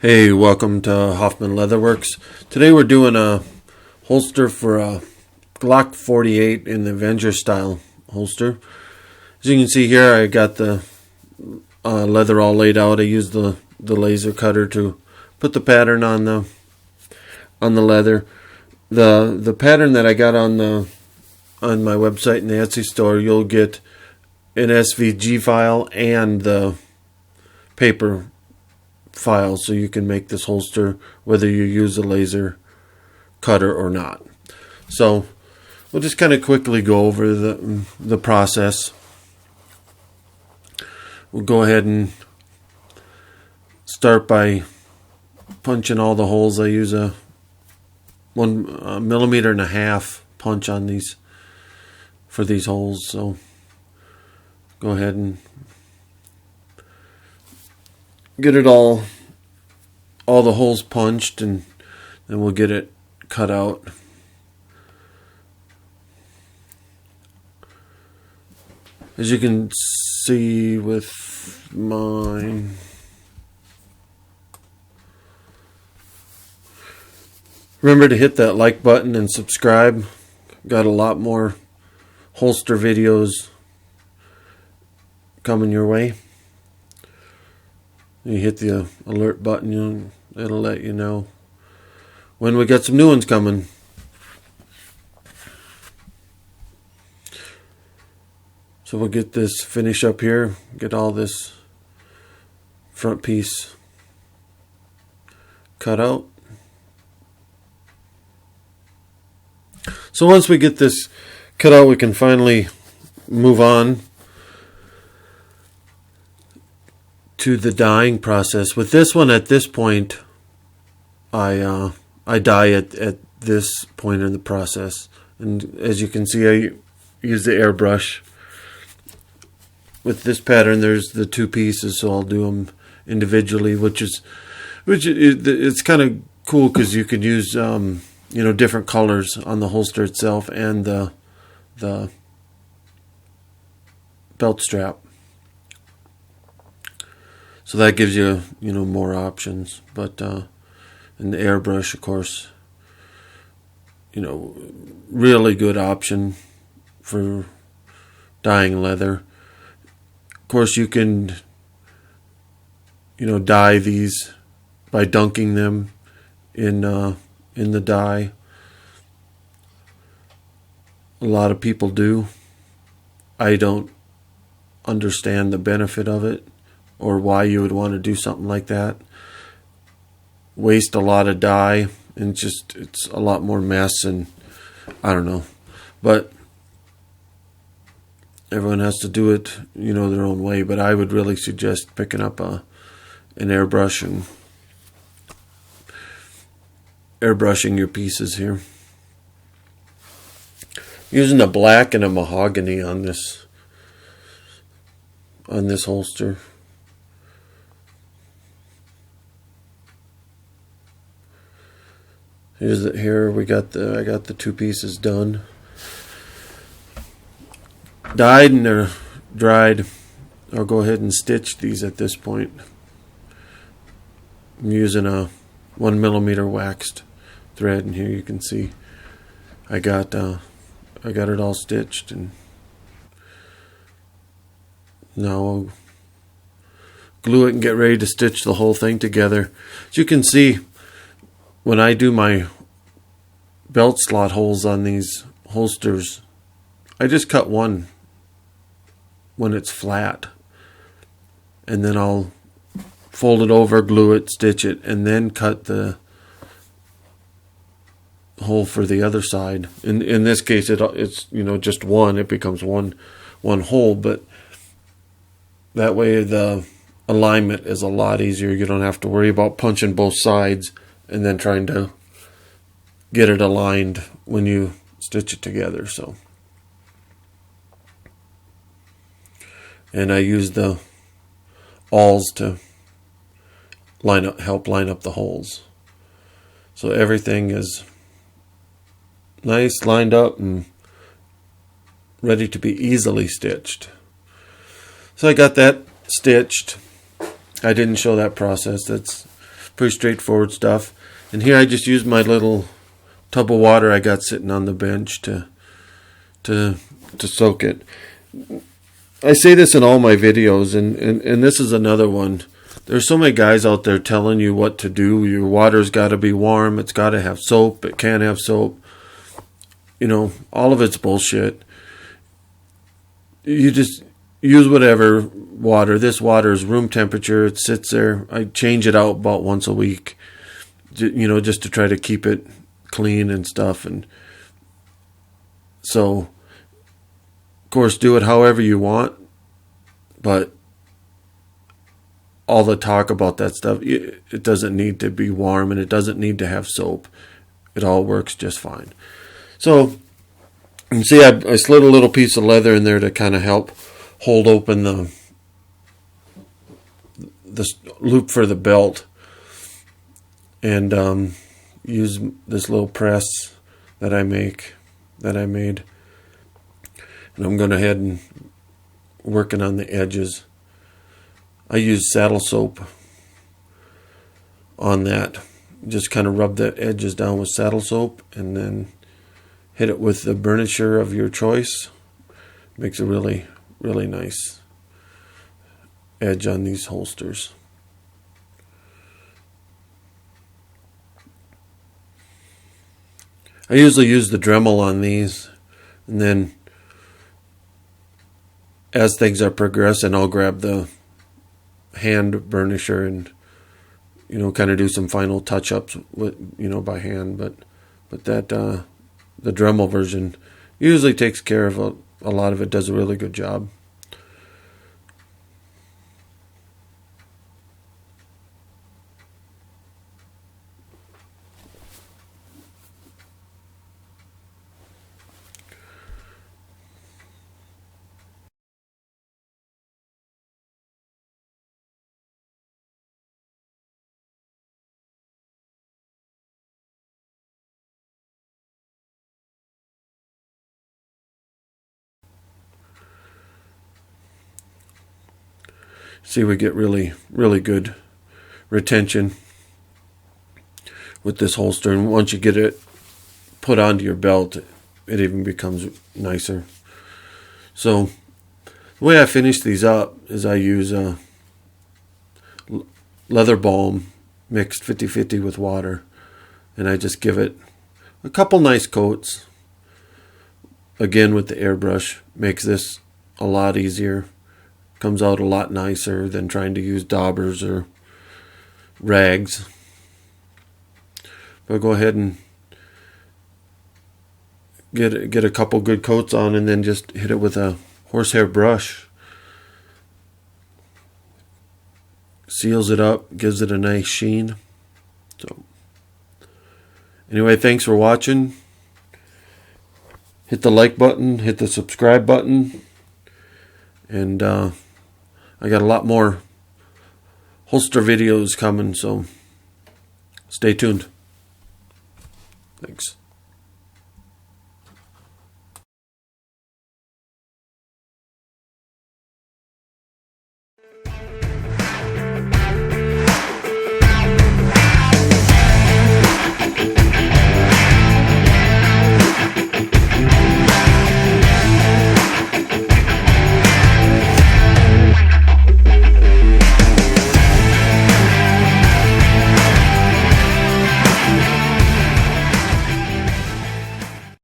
Hey, welcome to Hoffman Leatherworks. Today we're doing a holster for a Glock 48 in the Avenger style holster. As you can see here, I got the leather all laid out. I used the laser cutter to put the pattern on the leather. The pattern that I got on my website in the Etsy store, you'll get an SVG file and the paper file, so you can make this holster whether you use a laser cutter or not. So we'll just kind of quickly go over the process. We'll go ahead and start by punching all the holes. I use a 1.5 millimeter punch on these for these holes. So go ahead and get it all the holes punched, and then we'll get it cut out. As you can see with mine, remember to hit that like button and subscribe. Got a lot more holster videos coming your way. You hit the alert button, it'll let you know when we got some new ones coming. So we'll get this finish up here, get all this front piece cut out. So once we get this cut out, we can finally move on to the dyeing process. With this one, at this point, I dye at this point in the process, and as you can see, I use the airbrush. With this pattern, there's the two pieces, so I'll do them individually, which it's kind of cool because you can use different colors on the holster itself and the belt strap. So that gives you more options. But and the airbrush, of course, really good option for dyeing leather. Of course, you can dye these by dunking them in the dye. A lot of people do. I don't understand the benefit of it, or why you would want to do something like that. Waste a lot of dye, and it's a lot more mess, and I don't know. But everyone has to do it, their own way. But I would really suggest picking up an airbrush and airbrushing your pieces here. Using a black and a mahogany on this holster. Here I got the two pieces done, dyed, and they're dried. I'll go ahead and stitch these at this point. I'm using a 1 millimeter waxed thread, and here you can see I got it all stitched, and now I'll glue it and get ready to stitch the whole thing together. As you can see, when I do my belt slot holes on these holsters, I just cut one when it's flat, and then I'll fold it over, glue it, stitch it, and then cut the hole for the other side. In this case, it's just one. It becomes one hole, but that way the alignment is a lot easier. You don't have to worry about punching both sides and then trying to get it aligned when you stitch it together. So, and I use the awls to help line up the holes. So everything is nice, lined up, and ready to be easily stitched. So I got that stitched. I didn't show that process. Pretty straightforward stuff. And here I just used my little tub of water I got sitting on the bench to soak it. I say this in all my videos, and this is another one. There's so many guys out there telling you what to do. Your water's got to be warm. It's got to have soap. It can't have soap. You know, all of it's bullshit. You just use whatever water. This water is room temperature. It sits there. I change it out about once a week, you know, just to try to keep it clean and stuff. And so, of course, do it however you want, but all the talk about that stuff, it doesn't need to be warm, and it doesn't need to have soap. It all works just fine. So, you can see I slid a little piece of leather in there to kind of help hold open the loop for the belt, and use this little press that I made, and I'm going ahead and working on the edges. I use saddle soap on that. Just kind of rub the edges down with saddle soap, and then hit it with the burnisher of your choice. Makes a really, really nice edge on these holsters. I usually use the Dremel on these, and then as things are progressing, I'll grab the hand burnisher and, you know, kind of do some final touch-ups with, you know, by hand. But that the Dremel version usually takes care of a lot of it. Does a really good job. See, we get really, really good retention with this holster, and once you get it put onto your belt, it even becomes nicer. So the way I finish these up is I use leather balm mixed 50-50 with water, and I just give it a couple nice coats. Again, with the airbrush, makes this a lot easier. Comes out a lot nicer than trying to use daubers or rags. But go ahead and get a couple good coats on, and then just hit it with a horsehair brush. Seals it up, gives it a nice sheen. So anyway, thanks for watching. Hit the like button, hit the subscribe button, and I got a lot more holster videos coming, so stay tuned. Thanks.